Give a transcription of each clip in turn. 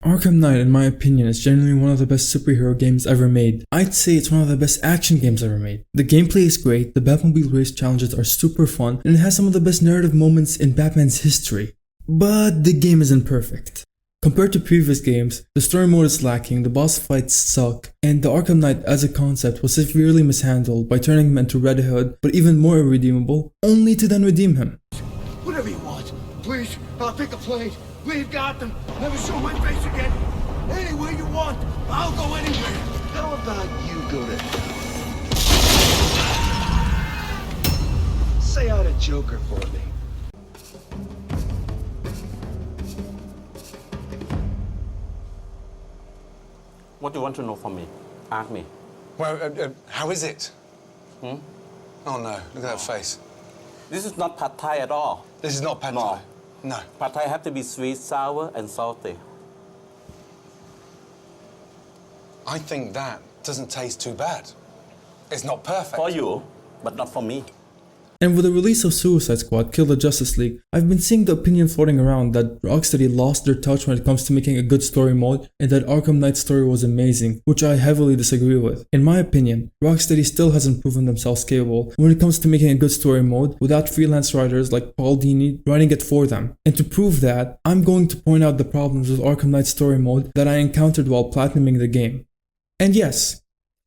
Arkham Knight, in my opinion, is genuinely one of the best superhero games ever made. I'd say it's one of the best action games ever made. The gameplay is great, the Batmobile race challenges are super fun, and it has some of the best narrative moments in Batman's history. But the game isn't perfect. Compared to previous games, the story mode is lacking, the boss fights suck, and the Arkham Knight as a concept was severely mishandled by turning him into Red Hood, but even more irredeemable, only to then redeem him. Whatever you want. Please, I'll take the plane. Leave Gotham. Never show my face again. Anywhere you want. I'll go anywhere. How about you go to hell? Say hi to Joker for me. What do you want to know from me? Ask me. Well, how is it? Oh no, look at that face. This is not pad thai at all. This is not pad thai. No. Pad thai have to be sweet, sour, and salty. I think that doesn't taste too bad. It's not perfect. For you, but not for me. And with the release of Suicide Squad, Kill the Justice League, I've been seeing the opinion floating around that Rocksteady lost their touch when it comes to making a good story mode and that Arkham Knight's story was amazing, which I heavily disagree with. In my opinion, Rocksteady still hasn't proven themselves capable when it comes to making a good story mode without freelance writers like Paul Dini writing it for them. And to prove that, I'm going to point out the problems with Arkham Knight's story mode that I encountered while platinuming the game. And yes,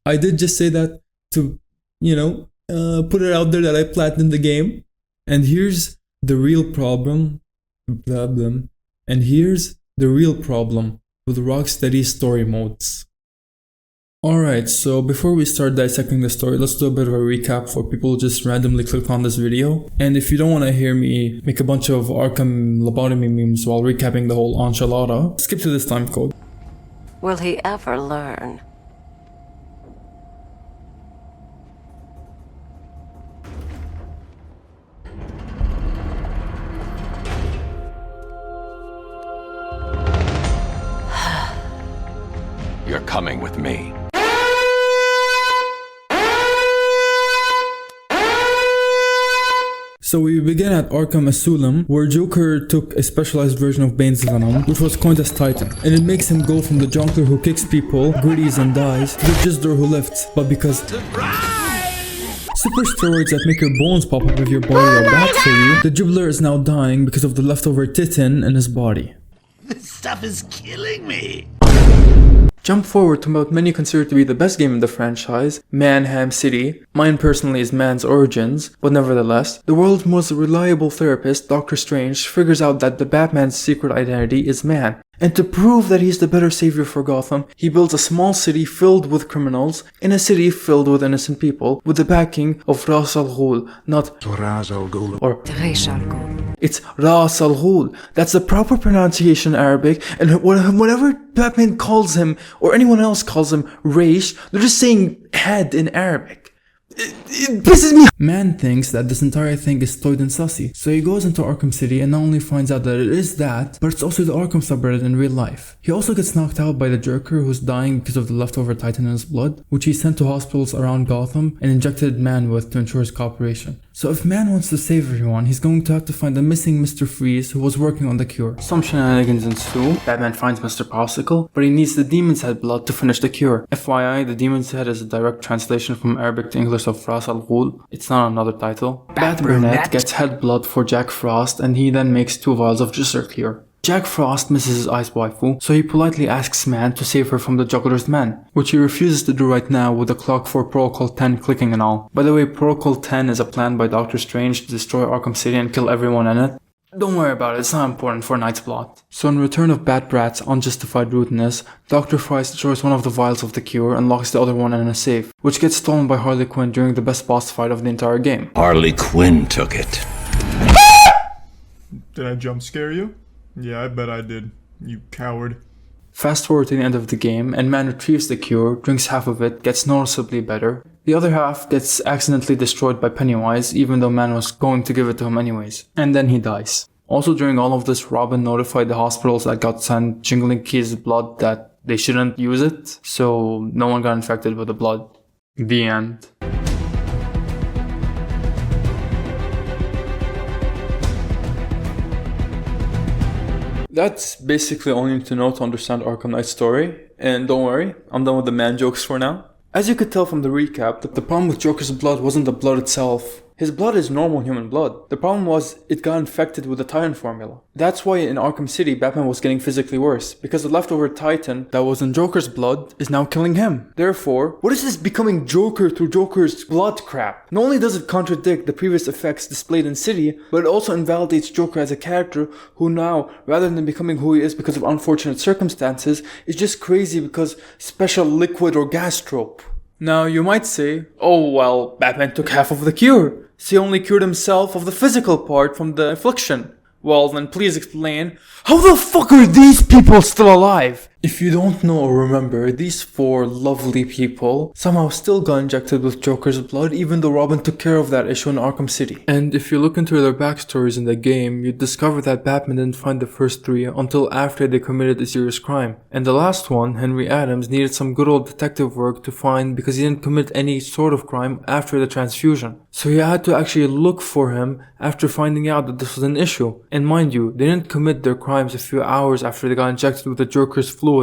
I did just say that to, put it out there that I platinumed the game. And here's the real problem. And here's the real problem with Rocksteady story modes. Alright, so before we start dissecting the story, let's do a bit of a recap for people who just randomly clicked on this video. And if you don't want to hear me make a bunch of Arkham lobotomy memes while recapping the whole enchilada, skip to this time code. Will he ever learn? You're coming with me. So we begin at Arkham Asylum, where Joker took a specialized version of Bane's venom, which was coined as Titan, and it makes him go from the jonker who kicks people, gritties and dies, to the jizzler who lifts, but because super steroids that make your bones pop up if your body are bad for you, the Jibbler is now dying because of the leftover titin in his body. This stuff is killing me. Jump forward to what many consider to be the best game in the franchise, Manham City. Mine personally is Man's Origins, but nevertheless, the world's most reliable therapist, Dr. Strange, figures out that the Batman's secret identity is Man. And to prove that he's the better savior for Gotham, he builds a small city filled with criminals in a city filled with innocent people, with the backing of Ras Al Ghul, not Ras Al Ghul, or Resh Al Ghul. It's Ras Al Ghul. That's the proper pronunciation in Arabic, and whenever Batman calls him, or anyone else calls him Raish, they're just saying head in Arabic. It pisses me. Man thinks that this entire thing is toyed and sussy, so he goes into Arkham City and not only finds out that it is that, but it's also the Arkham subreddit in real life. He also gets knocked out by the Joker who's dying because of the leftover Titan in his blood, which he sent to hospitals around Gotham and injected Man with to ensure his cooperation. So if Man wants to save everyone, he's going to have to find the missing Mr. Freeze who was working on the cure. Some shenanigans ensue. Batman finds Mr. Popsicle, but he needs the Demon's Head blood to finish the cure. FYI, the Demon's Head is a direct translation from Arabic to English of Ras Al Ghul. It's not another title. Bat Brunette gets head blood for Jack Frost, and he then makes 2 vials of Jizzler cure. Jack Frost misses his ice waifu, so he politely asks Man to save her from the Juggler's men, which he refuses to do right now with the clock for Protocol 10 clicking and all. By the way, Protocol 10 is a plan by Doctor Strange to destroy Arkham City and kill everyone in it. Don't worry about it, it's not important for Knight's plot. So in return of Bat Brat's unjustified rudeness, Dr. Fry destroys one of the vials of the cure and locks the other one in a safe, which gets stolen by Harley Quinn during the best boss fight of the entire game. Harley Quinn took it. Did I jump scare you? Yeah, I bet I did. You coward. Fast forward to the end of the game, and Man retrieves the cure, drinks half of it, gets noticeably better. The other half gets accidentally destroyed by Pennywise, even though Man was going to give it to him anyways. And then he dies. Also during all of this, Robin notified the hospitals that got sent Jingling Key's blood that they shouldn't use it, so no one got infected with the blood. The end. That's basically all you need to know to understand Arkham Knight's story. And don't worry, I'm done with the man jokes for now. As you could tell from the recap, the problem with Joker's blood wasn't the blood itself. His blood is normal human blood. The problem was, it got infected with the Titan formula. That's why in Arkham City, Batman was getting physically worse, because the leftover Titan that was in Joker's blood is now killing him. Therefore, what is this becoming Joker through Joker's blood crap? Not only does it contradict the previous effects displayed in City, but it also invalidates Joker as a character who now, rather than becoming who he is because of unfortunate circumstances, is just crazy because special liquid or gas trope. Now, you might say, oh well, Batman took half of the cure. So he only cured himself of the physical part from the affliction. Well, then please explain, how the fuck are these people still alive? If you don't know or remember, these 4 lovely people somehow still got injected with Joker's blood, even though Robin took care of that issue in Arkham City. And if you look into their backstories in the game, you'd discover that Batman didn't find the first 3 until after they committed a serious crime. And the last one, Henry Adams, needed some good old detective work to find because he didn't commit any sort of crime after the transfusion. So he had to actually look for him after finding out that this was an issue. And mind you, they didn't commit their crimes a few hours after they got injected with the Joker's fluids.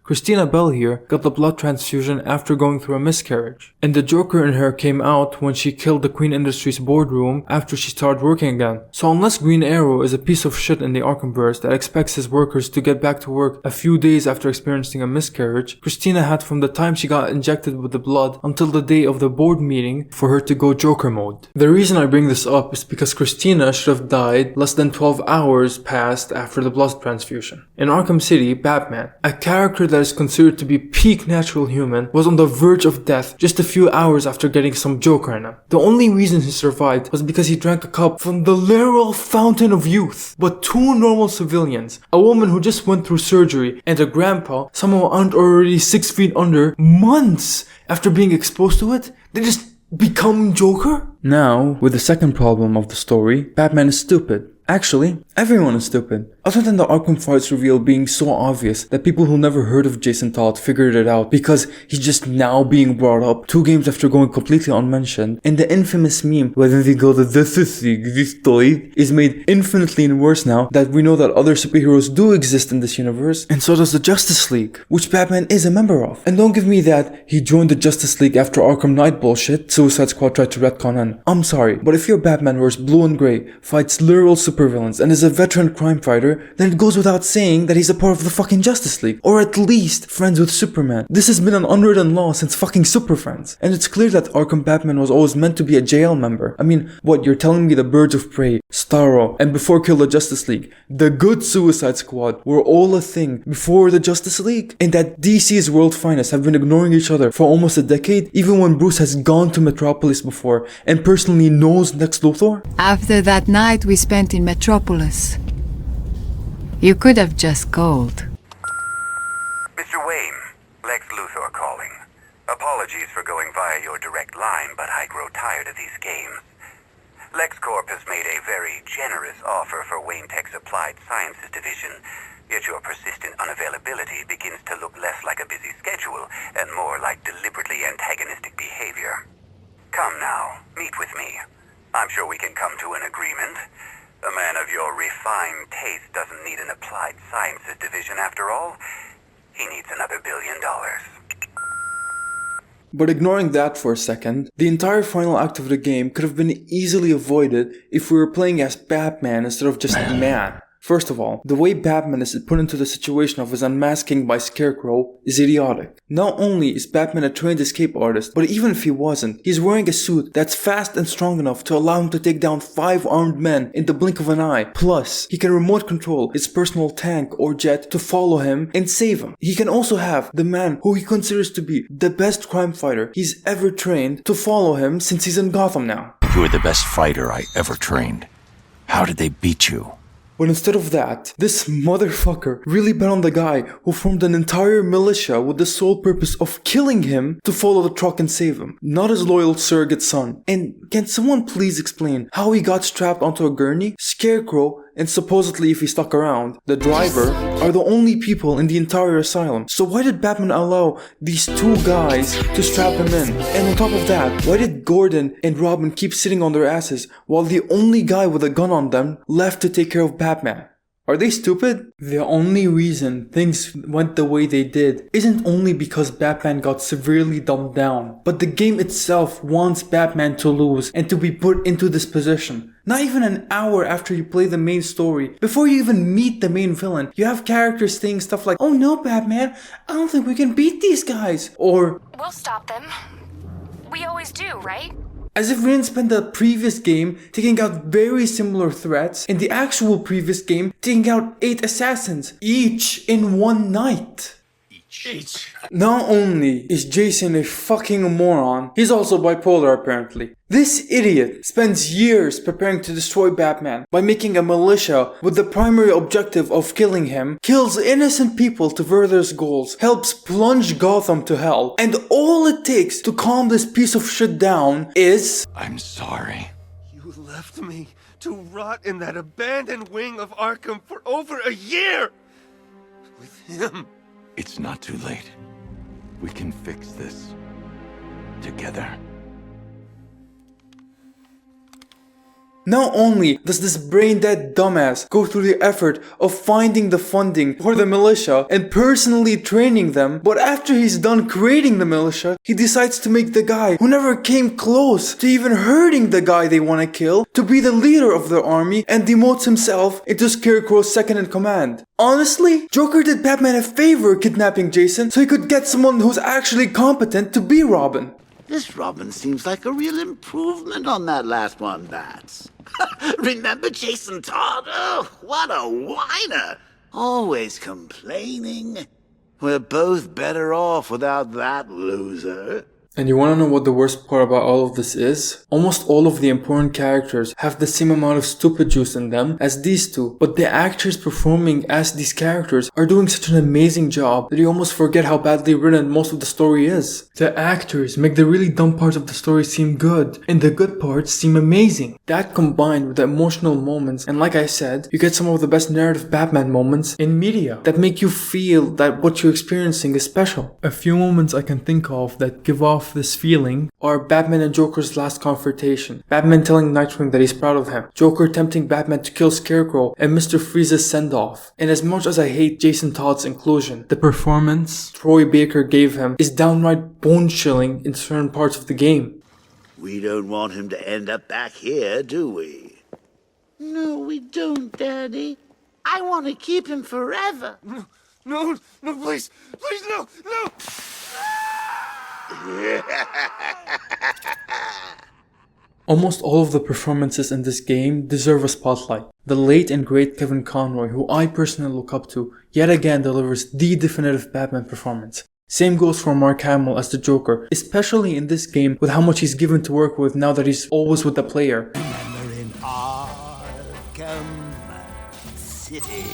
Christina Bell here got the blood transfusion after going through a miscarriage. And the Joker in her came out when she killed the Queen Industries boardroom after she started working again. So unless Green Arrow is a piece of shit in the Arkhamverse that expects his workers to get back to work a few days after experiencing a miscarriage, Christina had from the time she got injected with the blood until the day of the board meeting for her to go Joker mode. The reason I bring this up is because Christina should have died less than 12 hours passed after the blood transfusion. In Arkham City, Batman, a character that is considered to be peak natural human, was on the verge of death just a few hours after getting some Joker in him. The only reason he survived was because he drank a cup from the literal fountain of youth. But 2 normal civilians, a woman who just went through surgery, and a grandpa, somehow aren't already 6 feet under months after being exposed to it, they just become Joker? Now, with the second problem of the story, Batman is stupid. Actually, everyone is stupid. Other than the Arkham fights reveal being so obvious that people who never heard of Jason Todd figured it out because he's just now being brought up 2 games after going completely unmentioned, and the infamous meme whether they go the Justice League existoid is made infinitely worse now that we know that other superheroes do exist in this universe, and so does the Justice League, which Batman is a member of. And don't give me that he joined the Justice League after Arkham Knight bullshit Suicide Squad tried to retcon in. I'm sorry, but if your Batman wears blue and grey, fights literal supervillains, and is a veteran crime fighter, then it goes without saying that he's a part of the fucking Justice League, or at least friends with Superman. This has been an unwritten law since fucking Super Friends, and it's clear that Arkham Batman was always meant to be a JL member. I mean, what, you're telling me the Birds of Prey, Starro, and before Kill the Justice League, the good Suicide Squad were all a thing before the Justice League? And that DC's world finest have been ignoring each other for almost a decade, even when Bruce has gone to Metropolis before and personally knows Lex Luthor? After that night we spent in Metropolis, you could have just called. Mr. Wayne, Lex Luthor calling. Apologies for going via your direct line, but I grow tired of these games. LexCorp has made a very generous offer for Wayne Tech's Applied Sciences division, yet your persistent unavailability begins to look less like a busy schedule and more like deliberately antagonistic behavior. Come now, meet with me. I'm sure we can come to an agreement. A man of your refined taste doesn't need an Applied Sciences division after all. He needs another $1 billion. But ignoring that for a second, the entire final act of the game could have been easily avoided if we were playing as Batman instead of just man. First of all, the way Batman is put into the situation of his unmasking by Scarecrow is idiotic. Not only is Batman a trained escape artist, but even if he wasn't, he's wearing a suit that's fast and strong enough to allow him to take down 5 armed men in the blink of an eye. Plus, he can remote control his personal tank or jet to follow him and save him. He can also have the man who he considers to be the best crime fighter he's ever trained to follow him since he's in Gotham now. You were the best fighter I ever trained. How did they beat you? But instead of that, this motherfucker really bet on the guy who formed an entire militia with the sole purpose of killing him to follow the truck and save him, not his loyal surrogate son. And can someone please explain how he got strapped onto a gurney? Scarecrow, and supposedly if he stuck around, the driver, are the only people in the entire asylum. So why did Batman allow these 2 guys to strap him in? And on top of that, why did Gordon and Robin keep sitting on their asses while the only guy with a gun on them left to take care of Batman? Are they stupid? The only reason things went the way they did isn't only because Batman got severely dumbed down, but the game itself wants Batman to lose and to be put into this position. Not even an hour after you play the main story, before you even meet the main villain, you have characters saying stuff like, "Oh no, Batman, I don't think we can beat these guys," or "We'll stop them. We always do, right?" As if we didn't spend the previous game taking out very similar threats, in the actual previous game taking out 8 assassins, each in one night. Each. Not only is Jason a fucking moron, he's also bipolar apparently. This idiot spends years preparing to destroy Batman by making a militia with the primary objective of killing him, kills innocent people to further his goals, helps plunge Gotham to hell, and all it takes to calm this piece of shit down is... I'm sorry. You left me to rot in that abandoned wing of Arkham for over a year! With him. It's not too late. We can fix this. Together. Not only does this brain-dead dumbass go through the effort of finding the funding for the militia and personally training them, but after he's done creating the militia, he decides to make the guy who never came close to even hurting the guy they want to kill to be the leader of their army and demotes himself into Scarecrow's second in command. Honestly, Joker did Batman a favor kidnapping Jason so he could get someone who's actually competent to be Robin. This Robin seems like a real improvement on that last one, Bats. Remember Jason Todd? Oh, what a whiner! Always complaining. We're both better off without that loser. And you wanna know what the worst part about all of this is? Almost all of the important characters have the same amount of stupid juice in them as these two, but the actors performing as these characters are doing such an amazing job that you almost forget how badly written most of the story is. The actors make the really dumb parts of the story seem good, and the good parts seem amazing. That combined with the emotional moments, and like I said, you get some of the best narrative Batman moments in media that make you feel that what you're experiencing is special. A few moments I can think of that give off this feeling are Batman and Joker's last confrontation, Batman telling Nightwing that he's proud of him, Joker tempting Batman to kill Scarecrow, and Mr. Freeze's send-off. And as much as I hate Jason Todd's inclusion, the performance Troy Baker gave him is downright bone-chilling in certain parts of the game. We don't want him to end up back here, do we? No, we don't, Daddy. I want to keep him forever. No, please, no! Almost all of the performances in this game deserve a spotlight. The late and great Kevin Conroy, who I personally look up to, yet again delivers the definitive Batman performance. Same goes for Mark Hamill as the Joker, especially in this game with how much he's given to work with now that he's always with the player. Remember in Arkham City,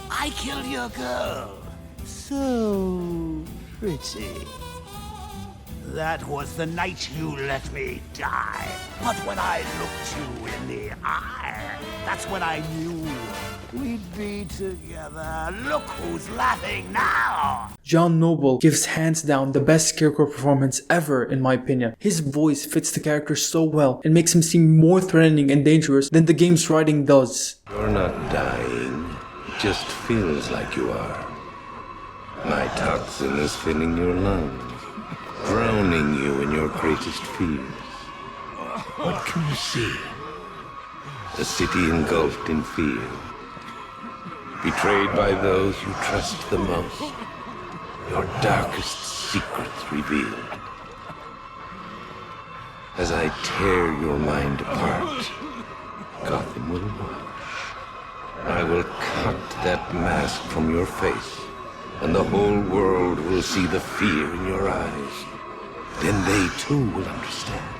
I killed your girl. So pretty. That was the night you let me die. But when I looked you in the eye, that's when I knew we'd be together. Look who's laughing now! John Noble gives hands down the best Scarecrow performance ever in my opinion. His voice fits the character so well and makes him seem more threatening and dangerous than the game's writing does. You're not dying, it just feels like you are. My toxin is filling your lungs, drowning you in your greatest fears. What can you see? A city engulfed in fear, betrayed by those you trust the most, your darkest secrets revealed. As I tear your mind apart, Gotham will watch. I will cut that mask from your face, and the whole world will see the fear in your eyes. Then they too will understand.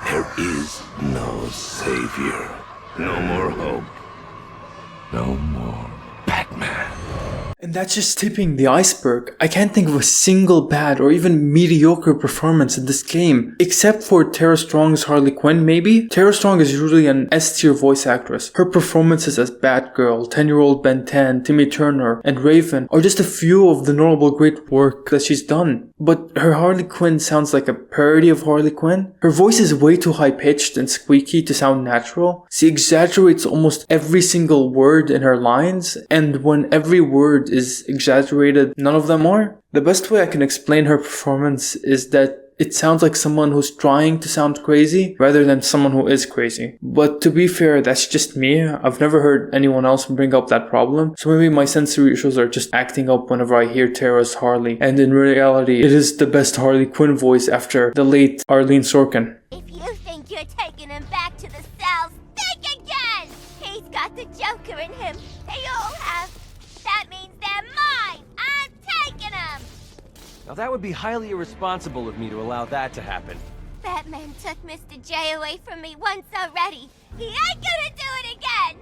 There is no savior, no more hope, no more Batman. And that's just tipping the iceberg. I can't think of a single bad or even mediocre performance in this game, except for Tara Strong's Harley Quinn, maybe? Tara Strong is usually an S-tier voice actress. Her performances as Batgirl, 10-year-old Ben 10, Timmy Turner, and Raven are just a few of the notable great work that she's done. But her Harley Quinn sounds like a parody of Harley Quinn. Her voice is way too high-pitched and squeaky to sound natural. She exaggerates almost every single word in her lines, and when every word is exaggerated, none of them are. The best way I can explain her performance is that it sounds like someone who's trying to sound crazy rather than someone who is crazy. But to be fair, that's just me. I've never heard anyone else bring up that problem. So maybe my sensory issues are just acting up whenever I hear Tara's Harley. And in reality, it is the best Harley Quinn voice after the late Arlene Sorkin. If you think you're taking him back to the cells, think again! He's got the Joker in him. They all have. That means they're mine! I'm taking them! Now that would be highly irresponsible of me to allow that to happen. Batman took Mr. J away from me once already. He ain't gonna do it again!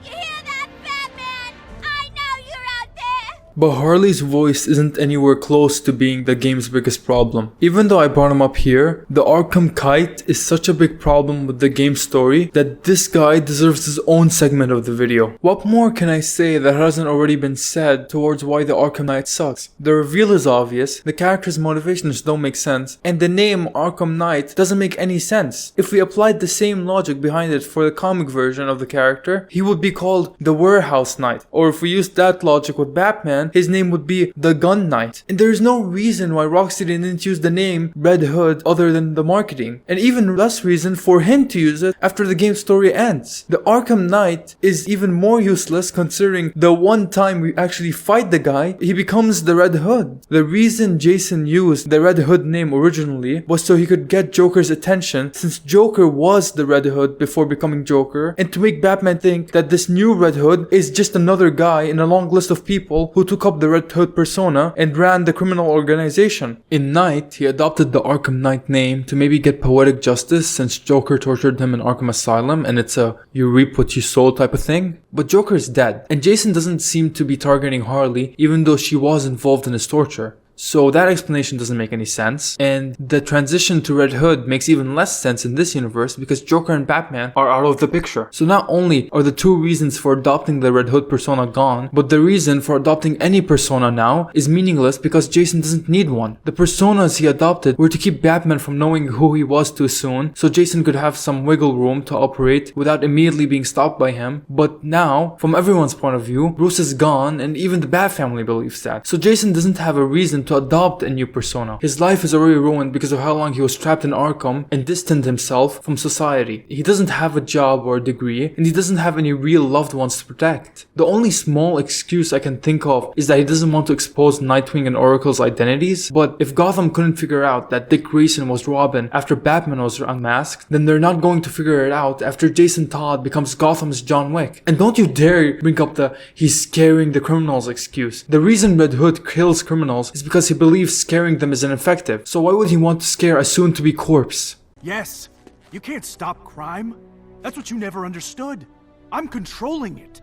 You hear that, Batman? I know you're out there! But Harley's voice isn't anywhere close to being the game's biggest problem. Even though I brought him up here, the Arkham Knight is such a big problem with the game's story that this guy deserves his own segment of the video. What more can I say that hasn't already been said towards why the Arkham Knight sucks? The reveal is obvious, the character's motivations don't make sense, and the name Arkham Knight doesn't make any sense. If we applied the same logic behind it for the comic version of the character, he would be called the Warehouse Knight, or if we used that logic with Batman, his name would be the Gun Knight. And there is no reason why Rocksteady didn't use the name Red Hood other than the marketing, and even less reason for him to use it after the game's story ends. The Arkham Knight is even more useless considering the one time we actually fight the guy, he becomes the Red Hood. The reason Jason used the Red Hood name originally was so he could get Joker's attention, since Joker was the Red Hood before becoming Joker, and to make Batman think that this new Red Hood is just another guy in a long list of people who took up the Red Hood persona and ran the criminal organization. In Knight, he adopted the Arkham Knight name to maybe get poetic justice since Joker tortured him in Arkham Asylum and it's a you reap what you sow type of thing. But Joker is dead, and Jason doesn't seem to be targeting Harley even though she was involved in his torture. So that explanation doesn't make any sense, and the transition to Red Hood makes even less sense in this universe because Joker and Batman are out of the picture. So not only are the two reasons for adopting the Red Hood persona gone, but the reason for adopting any persona now is meaningless because Jason doesn't need one. The personas he adopted were to keep Batman from knowing who he was too soon, so Jason could have some wiggle room to operate without immediately being stopped by him. But now, from everyone's point of view, Bruce is gone, and even the Bat family believes that. So Jason doesn't have a reason to adopt a new persona. His life is already ruined because of how long he was trapped in Arkham and distanced himself from society. He doesn't have a job or a degree, and he doesn't have any real loved ones to protect. The only small excuse I can think of is that he doesn't want to expose Nightwing and Oracle's identities, but if Gotham couldn't figure out that Dick Grayson was Robin after Batman was unmasked, then they're not going to figure it out after Jason Todd becomes Gotham's John Wick. And don't you dare bring up the he's scaring the criminals excuse. The reason Red Hood kills criminals is because he believes scaring them is ineffective, so why would he want to scare a soon-to-be corpse? Yes, you can't stop crime. That's what you never understood. I'm controlling it.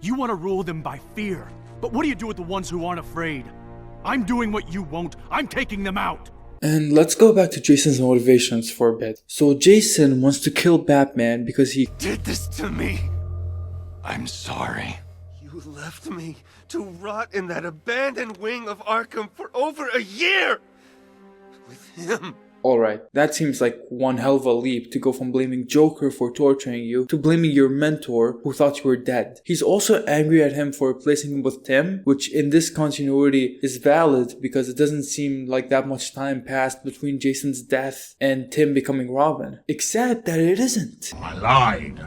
You want to rule them by fear, but what do you do with the ones who aren't afraid? I'm doing what you won't. I'm taking them out. And let's go back to Jason's motivations for a bit. So Jason wants to kill Batman because he did this to me. I'm sorry. You left me to rot in that abandoned wing of Arkham for over a year! With him. Alright, that seems like one hell of a leap to go from blaming Joker for torturing you to blaming your mentor who thought you were dead. He's also angry at him for replacing him with Tim, which in this continuity is valid because it doesn't seem like that much time passed between Jason's death and Tim becoming Robin. Except that it isn't. I lied.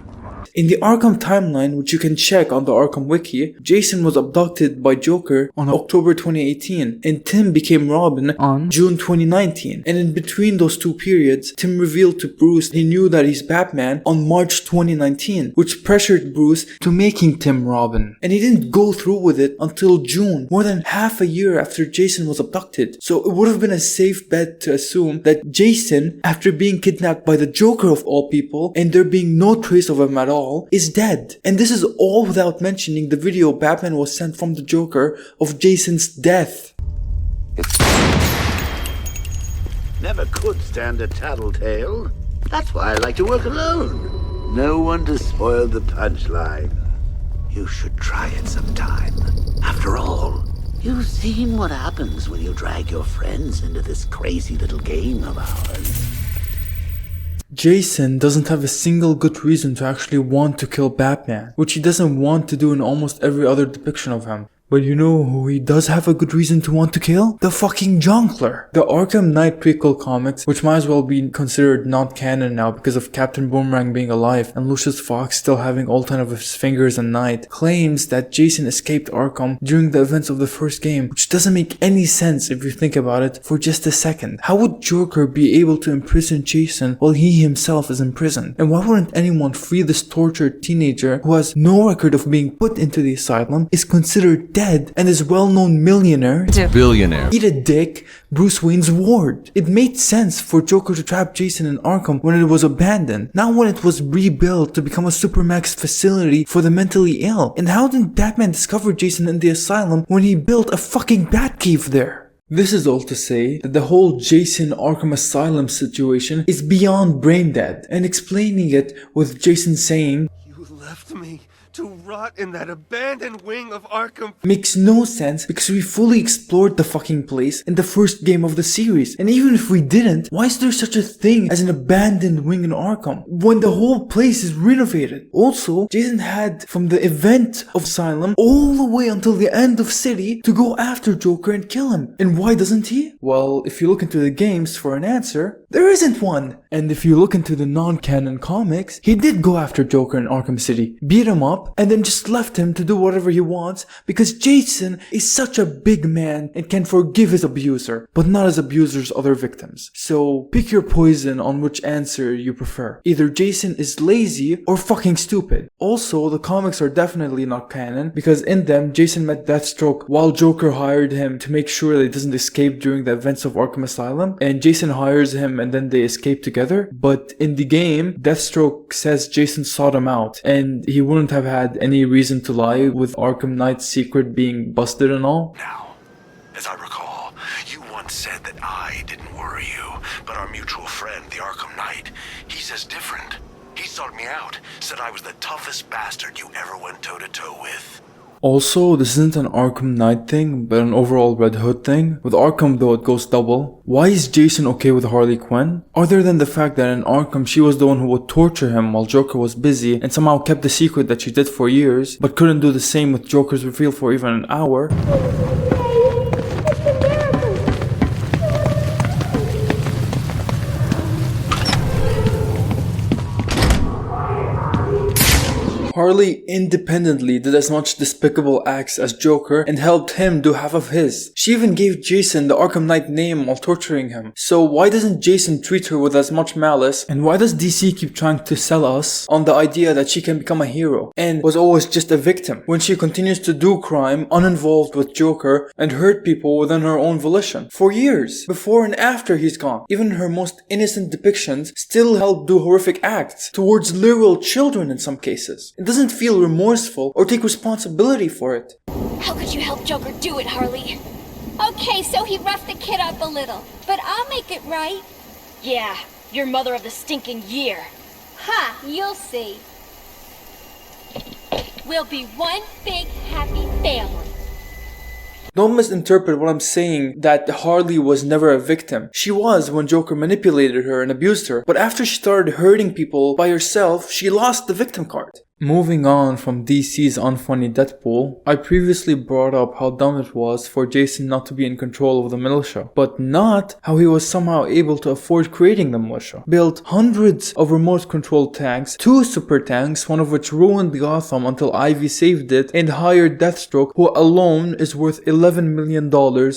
In the Arkham timeline, which you can check on the Arkham Wiki, Jason was abducted by Joker on October 2018 and Tim became Robin on June 2019. And in between between those two periods, Tim revealed to Bruce he knew that he's Batman on March 2019, which pressured Bruce to making Tim Robin. And he didn't go through with it until June, more than half a year after Jason was abducted. So it would have been a safe bet to assume that Jason, after being kidnapped by the Joker of all people, and there being no trace of him at all, is dead. And this is all without mentioning the video Batman was sent from the Joker of Jason's death. Never could stand a tattletale. That's why I like to work alone. No one to spoil the punchline. You should try it sometime. After all, you've seen what happens when you drag your friends into this crazy little game of ours. Jason doesn't have a single good reason to actually want to kill Batman, which he doesn't want to do in almost every other depiction of him. But you know who he does have a good reason to want to kill? The fucking Jonkler. The Arkham Knight prequel comics, which might as well be considered not canon now because of Captain Boomerang being alive and Lucius Fox still having all 10 of his fingers and Knight, claims that Jason escaped Arkham during the events of the first game, which doesn't make any sense if you think about it for just a second. How would Joker be able to imprison Jason while he himself is in prison? And why wouldn't anyone free this tortured teenager who has no record of being put into the asylum, is considered dead, and is well-known millionaire, billionaire, eat a dick, Bruce Wayne's ward? It made sense for Joker to trap Jason in Arkham when it was abandoned, not when it was rebuilt to become a supermax facility for the mentally ill. And how did Batman discover Jason in the asylum when he built a fucking Batcave there? This is all to say that the whole Jason Arkham Asylum situation is beyond brain dead, and explaining it with Jason saying, "You left me to rot in that abandoned wing of Arkham," makes no sense because we fully explored the fucking place in the first game of the series. And even if we didn't, why is there such a thing as an abandoned wing in Arkham when the whole place is renovated? Also, Jason had from the event of Asylum all the way until the end of City to go after Joker and kill him. And why doesn't he? Well, if you look into the games for an answer, there isn't one. And if you look into the non-canon comics, he did go after Joker in Arkham City, beat him up, and then just left him to do whatever he wants because Jason is such a big man and can forgive his abuser, but not his abuser's other victims. So pick your poison on which answer you prefer. Either Jason is lazy or fucking stupid. Also, the comics are definitely not canon because in them, Jason met Deathstroke while Joker hired him to make sure that he doesn't escape during the events of Arkham Asylum, and Jason hires him and then they escape together. But in the game, Deathstroke says Jason sought him out and he wouldn't have had any reason to lie with Arkham Knight's secret being busted and all. Now, as I recall, you once said that I didn't worry you, but our mutual friend, the Arkham Knight, he says different. He sought me out, said I was the toughest bastard you ever went toe-to-toe with. Also, this isn't an Arkham Knight thing, but an overall Red Hood thing. With Arkham though, it goes double. Why is Jason okay with Harley Quinn? Other than the fact that in Arkham, she was the one who would torture him while Joker was busy and somehow kept the secret that she did for years, but couldn't do the same with Joker's reveal for even an hour. Harley independently did as much despicable acts as Joker and helped him do half of his. She even gave Jason the Arkham Knight name while torturing him. So why doesn't Jason treat her with as much malice? And why does DC keep trying to sell us on the idea that she can become a hero and was always just a victim when she continues to do crime uninvolved with Joker and hurt people within her own volition for years before and after he's gone? Even her most innocent depictions still help do horrific acts towards literal children in some cases. It doesn't feel remorseful or take responsibility for it. How could you help Joker do it, Harley? Okay, so he roughed the kid up a little, but I'll make it right. Yeah, you're mother of the stinking year. Ha, you'll see. We'll be one big happy family. Don't misinterpret what I'm saying that Harley was never a victim. She was when Joker manipulated her and abused her, but after she started hurting people by herself, she lost the victim card. Moving on from DC's unfunny Deadpool, I previously brought up how dumb it was for Jason not to be in control of the militia, but not how he was somehow able to afford creating the militia. Built hundreds of remote-controlled tanks, 2 super tanks, one of which ruined Gotham until Ivy saved it, and hired Deathstroke, who alone is worth $11 million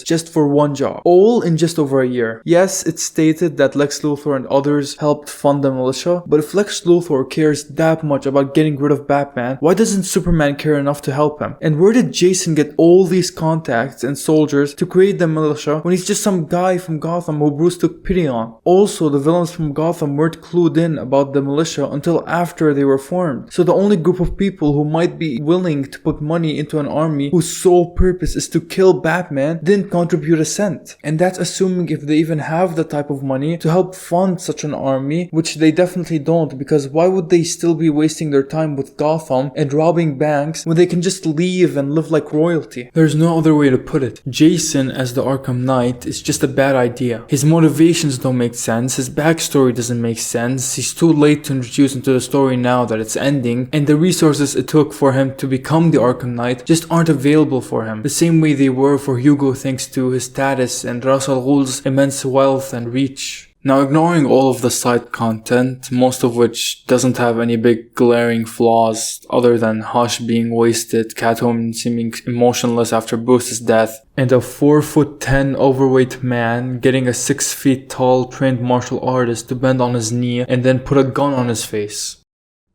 just for one job. All in just over a year. Yes, it's stated that Lex Luthor and others helped fund the militia, but if Lex Luthor cares that much about getting rid of Batman, why doesn't Superman care enough to help him? And where did Jason get all these contacts and soldiers to create the militia when he's just some guy from Gotham who Bruce took pity on? Also, the villains from Gotham weren't clued in about the militia until after they were formed. So the only group of people who might be willing to put money into an army whose sole purpose is to kill Batman didn't contribute a cent. And that's assuming if they even have the type of money to help fund such an army, which they definitely don't, because why would they still be wasting their time with Gotham and robbing banks when they can just leave and live like royalty? There's no other way to put it. Jason as the Arkham Knight is just a bad idea. His motivations don't make sense, his backstory doesn't make sense, he's too late to introduce into the story now that it's ending, and the resources it took for him to become the Arkham Knight just aren't available for him, the same way they were for Hugo thanks to his status and Ra's al Ghul's immense wealth and reach. Now, ignoring all of the side content, most of which doesn't have any big glaring flaws other than Hush being wasted, Catwoman seeming emotionless after Bruce's death, and a 4'10" overweight man getting a 6 feet tall trained martial artist to bend on his knee and then put a gun on his face.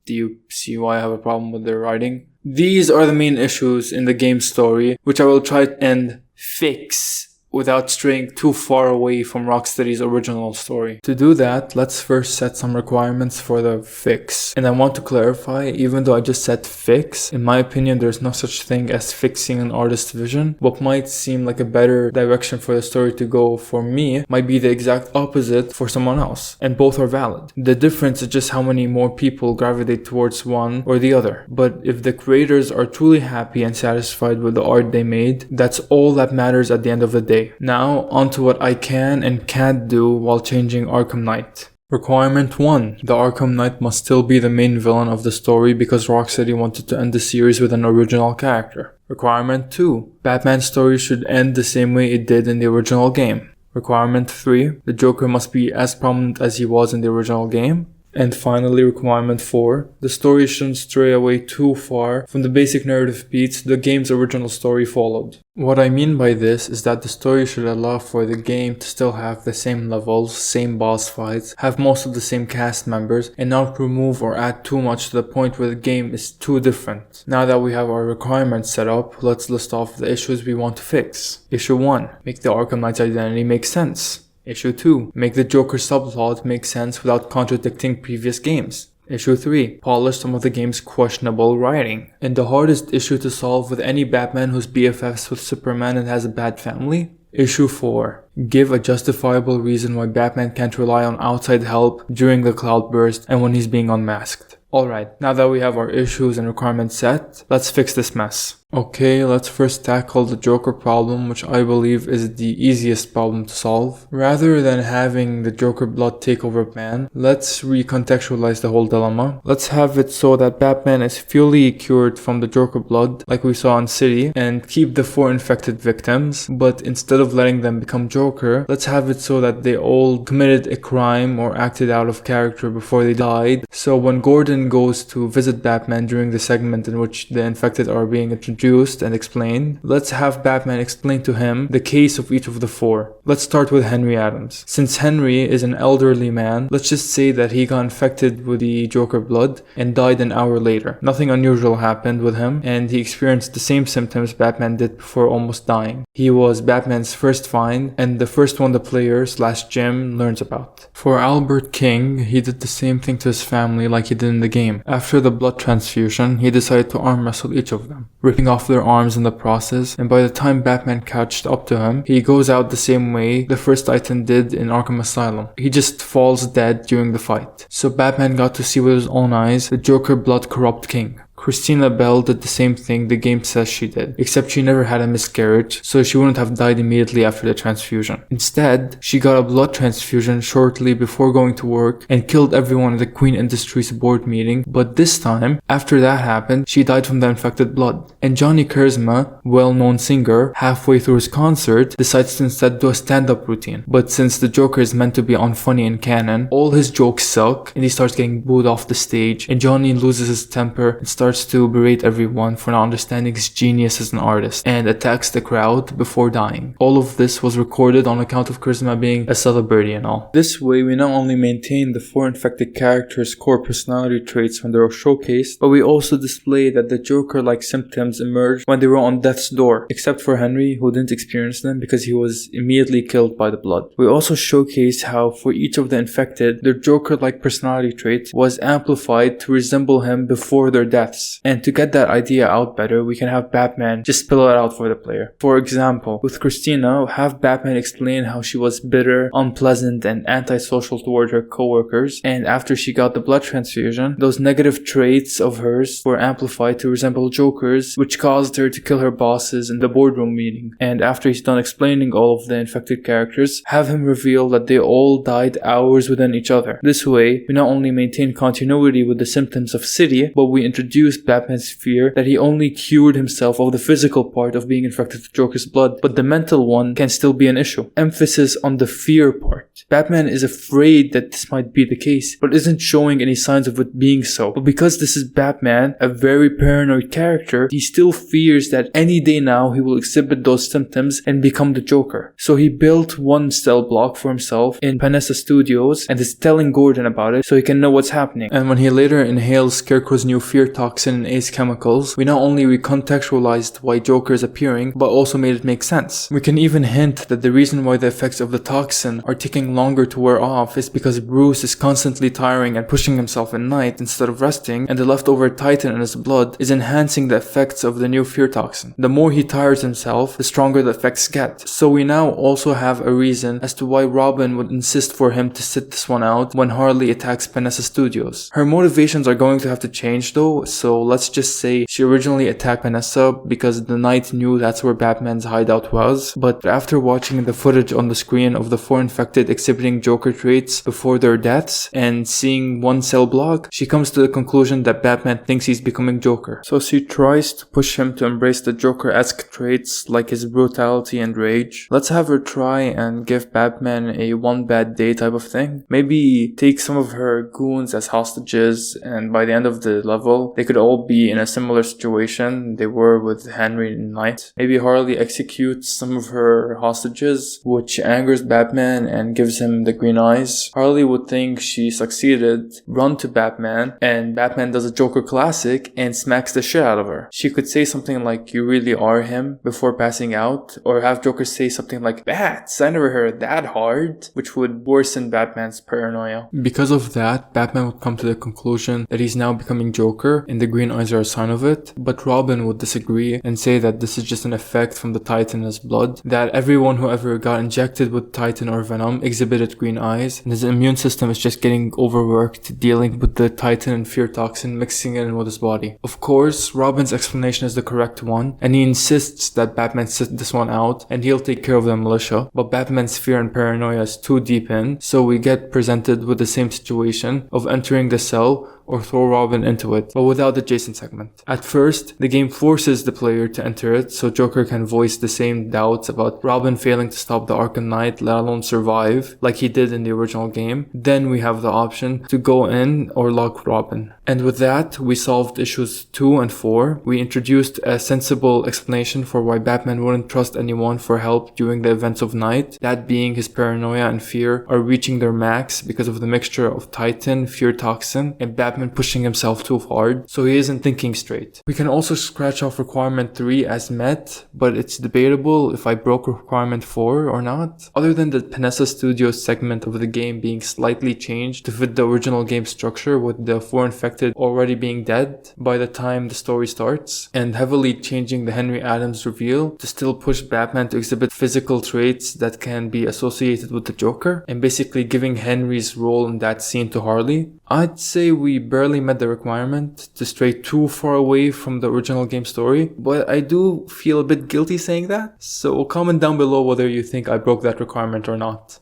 Do you see why I have a problem with their writing? These are the main issues in the game story, which I will try and fix without straying too far away from Rocksteady's original story. To do that, let's first set some requirements for the fix. And I want to clarify, even though I just said fix, in my opinion there's no such thing as fixing an artist's vision. What might seem like a better direction for the story to go for me might be the exact opposite for someone else, and both are valid. The difference is just how many more people gravitate towards one or the other. But if the creators are truly happy and satisfied with the art they made, that's all that matters at the end of the day. Now, onto what I can and can't do while changing Arkham Knight. Requirement 1. The Arkham Knight must still be the main villain of the story because Rocksteady wanted to end the series with an original character. Requirement 2. Batman's story should end the same way it did in the original game. Requirement 3. The Joker must be as prominent as he was in the original game. And finally, requirement 4, the story shouldn't stray away too far from the basic narrative beats the game's original story followed. What I mean by this is that the story should allow for the game to still have the same levels, same boss fights, have most of the same cast members, and not remove or add too much to the point where the game is too different. Now that we have our requirements set up, let's list off the issues we want to fix. Issue 1. Make the Arkham Knight's identity make sense. Issue 2. Make the Joker subplot make sense without contradicting previous games. Issue 3. Polish some of the game's questionable writing. And the hardest issue to solve with any Batman who's BFFs with Superman and has a bad family? Issue 4. Give a justifiable reason why Batman can't rely on outside help during the cloudburst and when he's being unmasked. Alright, now that we have our issues and requirements set, let's fix this mess. Okay, let's first tackle the Joker problem, which I believe is the easiest problem to solve. Rather than having the Joker blood take over Batman, let's recontextualize the whole dilemma. Let's have it so that Batman is fully cured from the Joker blood, like we saw in City, and keep the 4 infected victims, but instead of letting them become Joker, let's have it so that they all committed a crime or acted out of character before they died. So when Gordon goes to visit Batman during the segment in which the infected are being introduced and explained, let's have Batman explain to him the case of each of the 4. Let's start with Henry Adams. Since Henry is an elderly man, let's just say that he got infected with the Joker blood and died an hour later. Nothing unusual happened with him, and he experienced the same symptoms Batman did before almost dying. He was Batman's first find, and the first one the player/Jim learns about. For Albert King, he did the same thing to his family like he did in the game. After the blood transfusion, he decided to arm wrestle each of them, ripping off their arms in the process, and by the time Batman catched up to him, he goes out the same way the first Titan did in Arkham Asylum. He just falls dead during the fight. So Batman got to see with his own eyes the Joker blood corrupt King. Christina Bell did the same thing the game says she did, except she never had a miscarriage, so she wouldn't have died immediately after the transfusion. Instead, she got a blood transfusion shortly before going to work and killed everyone at the Queen Industries board meeting, but this time, after that happened, she died from the infected blood. And Johnny Charisma, well-known singer, halfway through his concert, decides to instead do a stand-up routine. But since the Joker is meant to be unfunny in canon, all his jokes suck, and he starts getting booed off the stage, and Johnny loses his temper and starts to berate everyone for not understanding his genius as an artist, and attacks the crowd before dying. All of this was recorded on account of Charisma being a celebrity and all. This way, we not only maintain the 4 infected characters' core personality traits when they were showcased, but we also display that the Joker-like symptoms emerged when they were on death's door, except for Henry, who didn't experience them because he was immediately killed by the blood. We also showcase how for each of the infected, their Joker-like personality trait was amplified to resemble him before their deaths. And to get that idea out better, we can have Batman just spell it out for the player. For example, with Christina, have Batman explain how she was bitter, unpleasant, and antisocial toward her coworkers, and after she got the blood transfusion, those negative traits of hers were amplified to resemble Joker's, which caused her to kill her bosses in the boardroom meeting. And after he's done explaining all of the infected characters, have him reveal that they all died hours within each other. This way, we not only maintain continuity with the symptoms of City, but we introduce Batman's fear that he only cured himself of the physical part of being infected with Joker's blood, but the mental one can still be an issue. Emphasis on the fear part. Batman is afraid that this might be the case, but isn't showing any signs of it being so. But because this is Batman, a very paranoid character, he still fears that any day now he will exhibit those symptoms and become the Joker. So he built one cell block for himself in Panessa Studios and is telling Gordon about it so he can know what's happening. And when he later inhales Scarecrow's new fear toxin and Ace chemicals, we not only recontextualized why Joker is appearing, but also made it make sense. We can even hint that the reason why the effects of the toxin are taking longer to wear off is because Bruce is constantly tiring and pushing himself at night instead of resting, and the leftover Titan in his blood is enhancing the effects of the new fear toxin. The more he tires himself, the stronger the effects get. So we now also have a reason as to why Robin would insist for him to sit this one out when Harley attacks Panessa Studios. Her motivations are going to have to change though, so let's just say she originally attacked Panessa because the Knight knew that's where Batman's hideout was, but after watching the footage on the screen of the 4 infected exhibiting Joker traits before their deaths and seeing one cell block, she comes to the conclusion that Batman thinks he's becoming Joker. So she tries to push him to embrace the Joker-esque traits like his brutality and rage. Let's have her try and give Batman a one bad day type of thing. Maybe take some of her goons as hostages, and by the end of the level, they could all be in a similar situation they were with Henry and Knight. Maybe Harley executes some of her hostages, which angers Batman and gives him the green eyes. Harley would think she succeeded, run to Batman, and Batman does a Joker classic and smacks the shit out of her. She could say something like, "You really are him," before passing out, or have Joker say something like, "Bats, I never heard that hard," which would worsen Batman's paranoia. Because of that, Batman would come to the conclusion that he's now becoming Joker, and the green eyes are a sign of it, but Robin would disagree and say that this is just an effect from the Titan in his blood, that everyone who ever got injected with Titan or Venom exhibited green eyes, and his immune system is just getting overworked dealing with the Titan and fear toxin, mixing it in with his body. Of course, Robin's explanation is the correct one, and he insists that Batman sit this one out and he'll take care of the militia, but Batman's fear and paranoia is too deep in, so we get presented with the same situation of entering the cell or throw Robin into it, but without the Jason segment. At first, the game forces the player to enter it so Joker can voice the same doubts about Robin failing to stop the Arkham Knight, let alone survive, like he did in the original game. Then we have the option to go in or lock Robin. And with that, we solved issues 2 and 4. We introduced a sensible explanation for why Batman wouldn't trust anyone for help during the events of Night, that being his paranoia and fear are reaching their max because of the mixture of Titan, fear toxin, and Batman pushing himself too hard, so he isn't thinking straight. We can also scratch off requirement 3 as met, but it's debatable if I broke requirement 4 or not. Other than the Panessa Studios segment of the game being slightly changed to fit the original game structure with the 4 infected already being dead by the time the story starts, and heavily changing the Henry Adams reveal to still push Batman to exhibit physical traits that can be associated with the Joker, and basically giving Henry's role in that scene to Harley, I'd say we barely met the requirement to stray too far away from the original game story, but I do feel a bit guilty saying that. So comment down below whether you think I broke that requirement or not.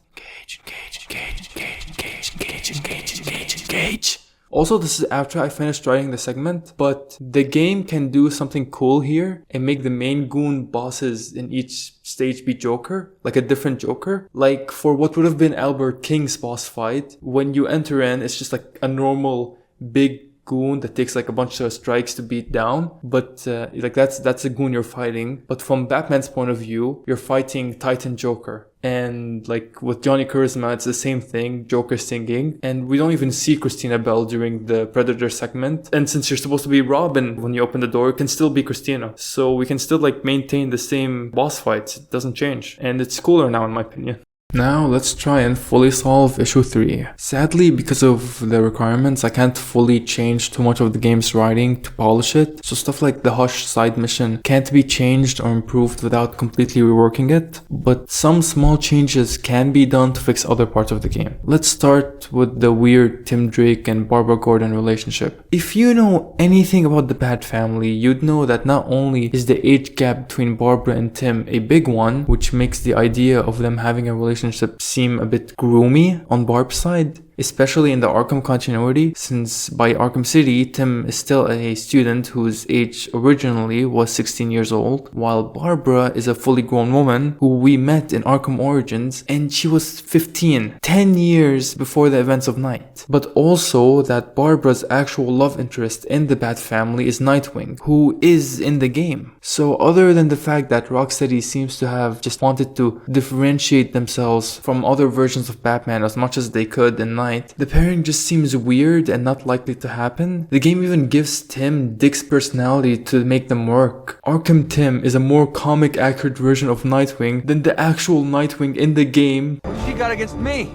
Engage. Also, this is after I finished writing the segment, but the game can do something cool here and make the main goon bosses in each stage be Joker, like a different Joker. Like for what would have been Albert King's boss fight, when you enter in, it's just like a normal big goon that takes like a bunch of strikes to beat down, but like that's a goon you're fighting. But from Batman's point of view, you're fighting Titan Joker. And like with Johnny Charisma, it's the same thing, Joker singing. And we don't even see Christina Bell during the Predator segment. And since you're supposed to be Robin when you open the door, it can still be Christina. So we can still like maintain the same boss fights. It doesn't change. And it's cooler now in my opinion. Now let's try and fully solve issue 3. Sadly, because of the requirements, I can't fully change too much of the game's writing to polish it. So stuff like the Hush side mission can't be changed or improved without completely reworking it. But some small changes can be done to fix other parts of the game. Let's start with the weird Tim Drake and Barbara Gordon relationship. If you know anything about the Bat family, you'd know that not only is the age gap between Barbara and Tim a big one, which makes the idea of them having a relationship seem a bit groomy on Barb's side, especially in the Arkham continuity, since by Arkham City, Tim is still a student whose age originally was 16 years old, while Barbara is a fully grown woman who we met in Arkham Origins, and she was 15, 10 years before the events of Knight. But also that Barbara's actual love interest in the Bat family is Nightwing, who is in the game. So other than the fact that Rocksteady seems to have just wanted to differentiate themselves from other versions of Batman as much as they could in Knight, the pairing just seems weird and not likely to happen. The game even gives Tim Dick's personality to make them work. Arkham Tim is a more comic accurate version of Nightwing than the actual Nightwing in the game. What you got against me?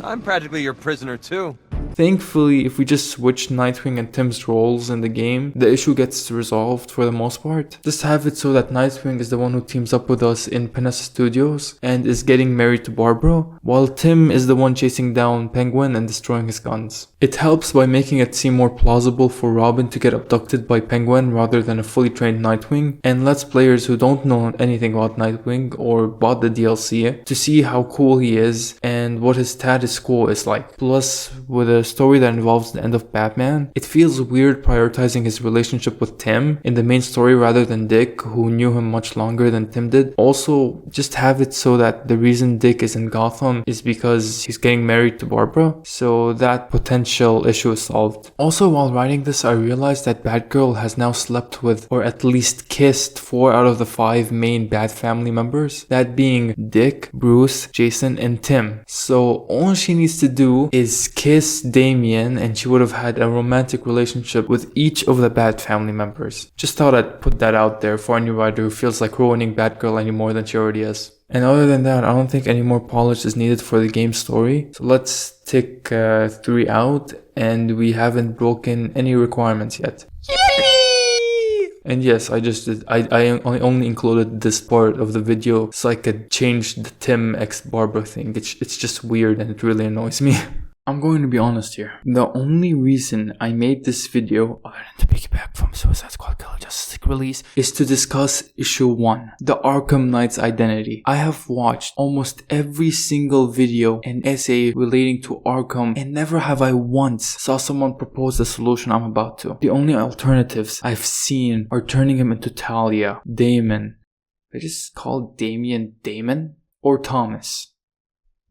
I'm practically your prisoner too. Thankfully, if we just switch Nightwing and Tim's roles in the game, the issue gets resolved for the most part. Just have it so that Nightwing is the one who teams up with us in Panessa Studios and is getting married to Barbara, while Tim is the one chasing down Penguin and destroying his guns. It helps by making it seem more plausible for Robin to get abducted by Penguin rather than a fully trained Nightwing, and lets players who don't know anything about Nightwing or bought the DLC to see how cool he is and what his status quo is like. Plus, with a story that involves the end of Batman, it feels weird prioritizing his relationship with Tim in the main story rather than Dick, who knew him much longer than Tim did. Also, just have it so that the reason Dick is in Gotham is because he's getting married to Barbara, so that potential issue is solved. Also, while writing this, I realized that Batgirl has now slept with, or at least kissed, 4 out of the 5 main Bat family members, that being Dick, Bruce, Jason, and Tim. So all she needs to do is kiss Damian and she would have had a romantic relationship with each of the Bat family members. Just thought I'd put that out there for any writer who feels like ruining Batgirl any more than she already is. And other than that, I don't think any more polish is needed for the game story. So let's take 3 out, and we haven't broken any requirements yet. And yes, I only included this part of the video so I could change the Tim x Barbara thing. It's just weird and it really annoys me. I'm going to be honest here. The only reason I made this video, other than to piggyback from Suicide Squad Killer Justice League release, is to discuss issue 1, the Arkham Knight's identity. I have watched almost every single video and essay relating to Arkham, and never have I once saw someone propose the solution I'm about to. The only alternatives I've seen are turning him into Talia, Damon. I just call Damian Damon? Or Thomas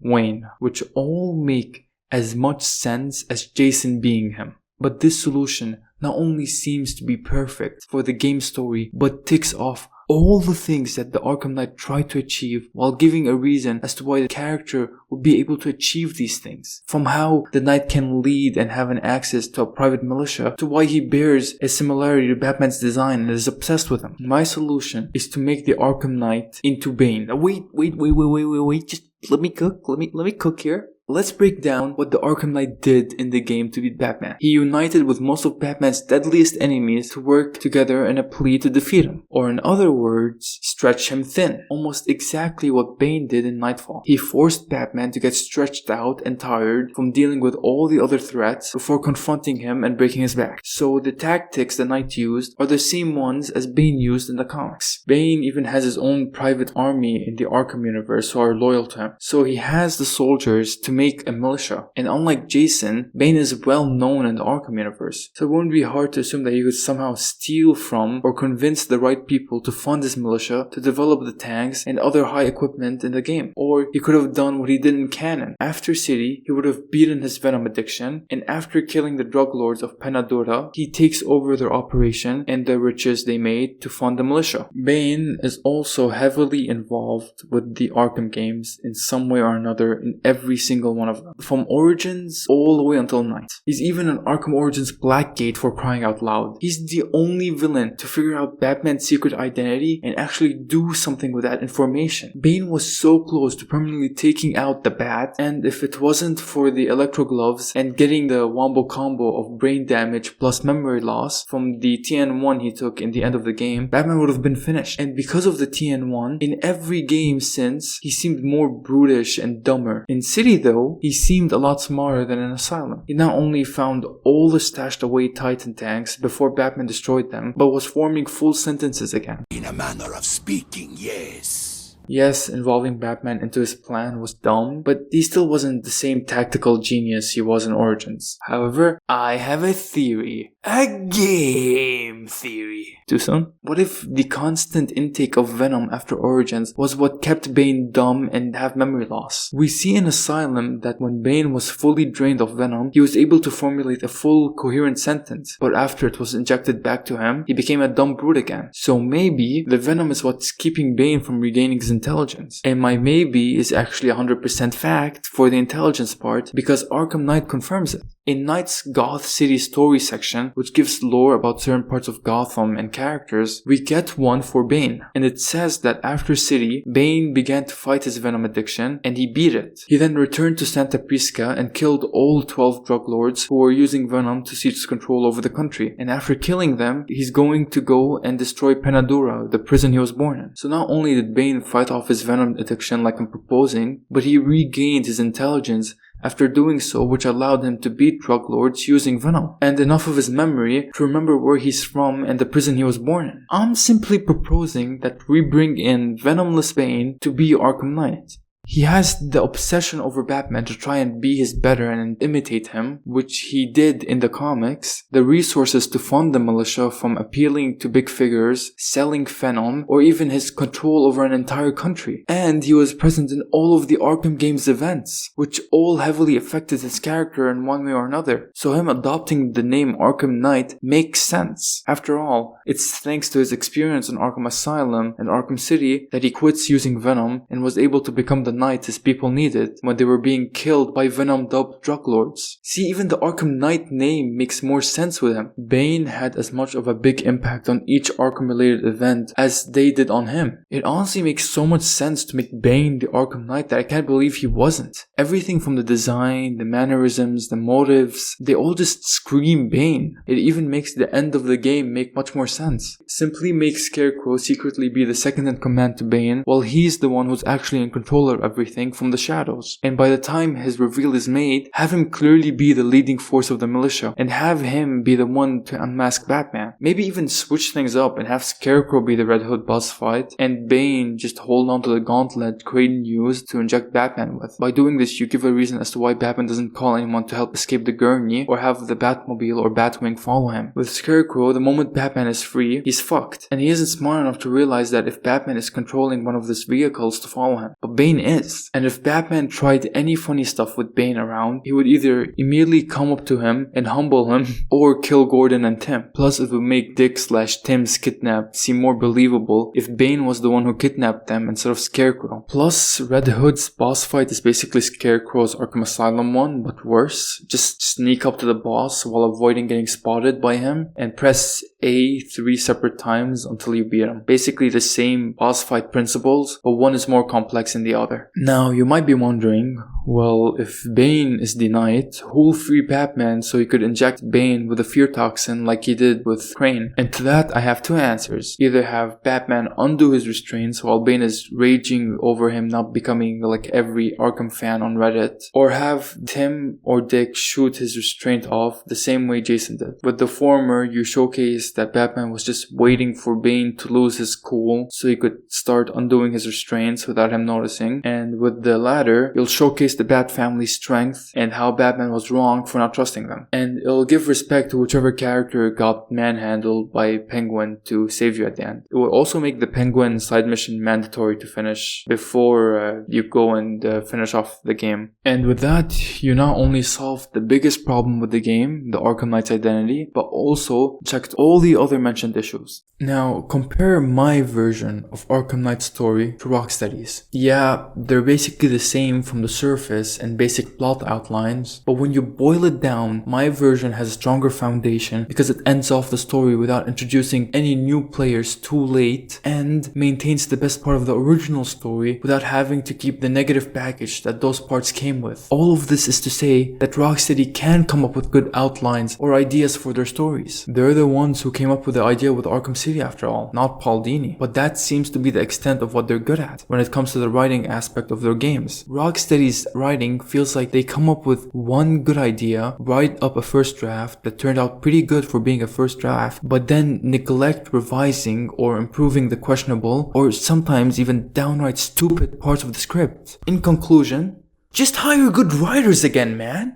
Wayne, which all make as much sense as Jason being him. But this solution not only seems to be perfect for the game story, but ticks off all the things that the Arkham Knight tried to achieve, while giving a reason as to why the character would be able to achieve these things. From how the Knight can lead and have an access to a private militia, to why he bears a similarity to Batman's design and is obsessed with him. My solution is to make the Arkham Knight into Bane. Now wait, just let me cook here. Let's break down what the Arkham Knight did in the game to beat Batman. He united with most of Batman's deadliest enemies to work together in a plea to defeat him. Or in other words, stretch him thin. Almost exactly what Bane did in Nightfall. He forced Batman to get stretched out and tired from dealing with all the other threats before confronting him and breaking his back. So the tactics the Knight used are the same ones as Bane used in the comics. Bane even has his own private army in the Arkham universe who are loyal to him. So he has the soldiers to make a militia. And unlike Jason, Bane is well known in the Arkham universe. So it wouldn't be hard to assume that he could somehow steal from or convince the right people to fund his militia to develop the tanks and other high equipment in the game. Or he could have done what he did in canon. After City, he would have beaten his venom addiction, and after killing the drug lords of Panadura, he takes over their operation and the riches they made to fund the militia. Bane is also heavily involved with the Arkham games in some way or another in every single one of them. From Origins all the way until Knight. He's even in Arkham Origins Blackgate for crying out loud. He's the only villain to figure out Batman's secret identity and actually do something with that information. Bane was so close to permanently taking out the Bat, and if it wasn't for the Electro Gloves and getting the wombo combo of brain damage plus memory loss from the TN1 he took in the end of the game, Batman would have been finished. And because of the TN1, in every game since, he seemed more brutish and dumber. In City though, he seemed a lot smarter than in Asylum. He not only found all the stashed away Titan tanks before Batman destroyed them, but was forming full sentences again. In a manner of speaking, yes. Yes, involving Batman into his plan was dumb, but he still wasn't the same tactical genius he was in Origins. However, I have a theory. A game theory. Too soon? What if the constant intake of venom after Origins was what kept Bane dumb and have memory loss? We see in Asylum that when Bane was fully drained of venom, he was able to formulate a full coherent sentence, but after it was injected back to him, he became a dumb brute again. So maybe the venom is what's keeping Bane from regaining his intelligence. And my maybe is actually 100% fact for the intelligence part because Arkham Knight confirms it. In Knight's Goth City story section, which gives lore about certain parts of Gotham and characters, we get one for Bane. And it says that after City, Bane began to fight his venom addiction and he beat it. He then returned to Santa Prisca and killed all 12 drug lords who were using venom to seize control over the country. And after killing them, he's going to go and destroy Panadura, the prison he was born in. So not only did Bane fight off his venom addiction like I'm proposing, but he regained his intelligence after doing so, which allowed him to beat drug lords using venom, and enough of his memory to remember where he's from and the prison he was born in. I'm simply proposing that we bring in Venomless Bane to be Arkham Knight. He has the obsession over Batman to try and be his better and imitate him, which he did in the comics, the resources to fund the militia from appealing to big figures, selling venom, or even his control over an entire country. And he was present in all of the Arkham games events, which all heavily affected his character in one way or another. So him adopting the name Arkham Knight makes sense. After all, it's thanks to his experience in Arkham Asylum and Arkham City that he quits using venom and was able to become the Knight his people needed when they were being killed by venom-dubbed drug lords. See, even the Arkham Knight name makes more sense with him. Bane had as much of a big impact on each Arkham-related event as they did on him. It honestly makes so much sense to make Bane the Arkham Knight that I can't believe he wasn't. Everything from the design, the mannerisms, the motives, they all just scream Bane. It even makes the end of the game make much more sense. Simply make Scarecrow secretly be the second in command to Bane while he's the one who's actually in control of everything from the shadows. And by the time his reveal is made, have him clearly be the leading force of the militia and have him be the one to unmask Batman. Maybe even switch things up and have Scarecrow be the Red Hood boss fight and Bane just hold on to the gauntlet Creighton used to inject Batman with. By doing this, you give a reason as to why Batman doesn't call anyone to help escape the gurney or have the Batmobile or Batwing follow him. With Scarecrow, the moment Batman is free, he's fucked. And he isn't smart enough to realize that if Batman is controlling one of these vehicles to follow him. But Bane is. And if Batman tried any funny stuff with Bane around, he would either immediately come up to him and humble him or kill Gordon and Tim. Plus, it would make Dick/Tim's kidnap seem more believable if Bane was the one who kidnapped them instead of Scarecrow. Plus, Red Hood's boss fight is basically Scarecrow's Arkham Asylum one, but worse. Just sneak up to the boss while avoiding getting spotted by him and press A 3 separate times until you beat him. Basically the same boss fight principles, but one is more complex than the other. Now, you might be wondering, Well, if Bane is the Knight, who'll free Batman so he could inject Bane with a fear toxin like he did with Crane? And to that, I have two answers. Either have Batman undo his restraints while Bane is raging over him not becoming like every Arkham fan on Reddit, or have Tim or Dick shoot his restraint off the same way Jason did. With the former, you showcase that Batman was just waiting for Bane to lose his cool so he could start undoing his restraints without him noticing. And with the latter, you'll showcase the Bat family's strength and how Batman was wrong for not trusting them. And it'll give respect to whichever character got manhandled by Penguin to save you at the end. It will also make the Penguin side mission mandatory to finish before you go and finish off the game. And with that, you not only solved the biggest problem with the game, the Arkham Knight's identity, but also checked all the other mentioned issues. Now, compare my version of Arkham Knight's story to Rocksteady's. Yeah, they're basically the same from the surface and basic plot outlines, but when you boil it down, my version has a stronger foundation because it ends off the story without introducing any new players too late and maintains the best part of the original story without having to keep the negative baggage that those parts came with. All of this is to say that Rocksteady can come up with good outlines or ideas for their stories. They're the ones who came up with the idea with Arkham City after all, not Paul Dini. But that seems to be the extent of what they're good at when it comes to the writing aspect of their games. Rocksteady's writing feels like they come up with one good idea, write up a first draft that turned out pretty good for being a first draft, but then neglect revising or improving the questionable or sometimes even downright stupid parts of the script. In conclusion, just hire good writers again, man!